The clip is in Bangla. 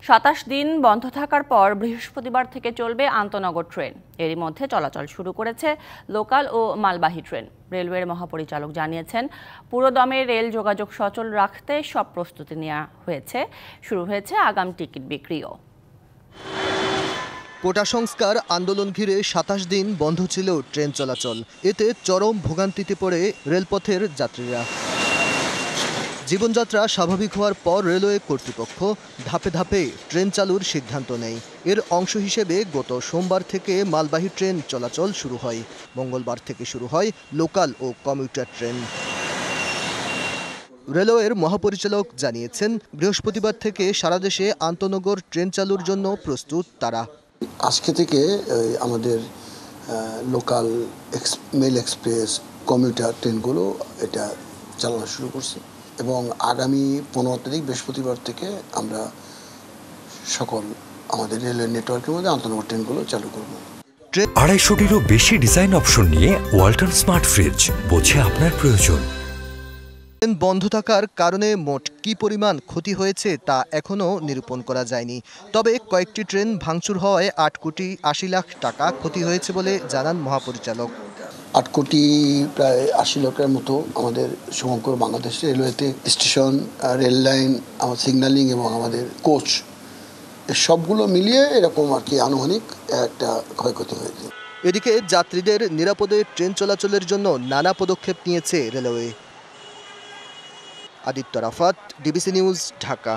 ২৭ দিন বন্ধ থাকার পর বৃহস্পতিবার থেকে চলবে আন্তনগর ট্রেন। এরই মধ্যে চলাচল শুরু করেছে লোকাল ও মালবাহী ট্রেন। রেলওয়ের মহাপরিচালক জানিয়েছেন, পুরোদমে রেল যোগাযোগ সচল রাখতে সব প্রস্তুতি নেওয়া হয়েছে। শুরু হয়েছে আগাম টিকিট বিক্রিও। কোটা সংস্কার আন্দোলন ঘিরে ২৭ দিন বন্ধ ছিল ট্রেন চলাচল। এতে চরম ভোগান্তিতে পড়ে রেলপথের যাত্রীরা। জীবনযাত্রা স্বাভাবিক হওয়ার পর রেলওয়ে কর্তৃপক্ষ ধাপে ধাপে ট্রেন চালুর সিদ্ধান্ত নেয়। এর অংশ হিসেবে গত সোমবার থেকে মালবাহী ট্রেন চলাচল শুরু হয়। মঙ্গলবার থেকে শুরু হয় লোকাল ও কমিউটার ট্রেন। রেলওয়ের মহাপরিচালক জানিয়েছেন, বৃহস্পতিবার থেকে সারা দেশে আন্তনগর ট্রেন চালুর জন্য প্রস্তুত তারা। আজকে থেকে আমাদের লোকাল মেল এক্সপ্রেস কমিউটার ট্রেনগুলো এটা চালানো শুরু করছে এবং আগামী 15 তারিখ বৃহস্পতিবার থেকে আমরা সকল আমাদের রেলওয়ে নেটওয়ার্কের মধ্যে আন্তনগর ট্রেনগুলো চালু করব। 250-টিরও বেশি ডিজাইন অপশন নিয়ে ওয়ালটন স্মার্ট ফ্রিজ, বোঝে আপনার প্রয়োজন। ট্রেন বন্ধ থাকার কারণে মোট কী পরিমাণ ক্ষতি হয়েছে তা এখনও নিরূপণ করা যায়নি। তবে কয়েকটি ট্রেন ভাঙচুর হওয়ায় 8 কোটি 80 লাখ টাকা ক্ষতি হয়েছে বলে জানান মহাপরিচালক। 8 কোটি প্রায় 80 লাখের মতো আমাদের সমগ্র বাংলাদেশ রেলওয়েতে স্টেশন, রেল লাইন, আমার সিগন্যালিং এবং আমাদের কোচ, সবগুলো মিলিয়ে এরকম আর কি আনুমানিক একটা ক্ষয়ক্ষতি হয়েছে। এদিকে যাত্রীদের নিরাপদে ট্রেন চলাচলের জন্য নানা পদক্ষেপ নিয়েছে railway. Aditya Rafat, DBC news, Dhaka.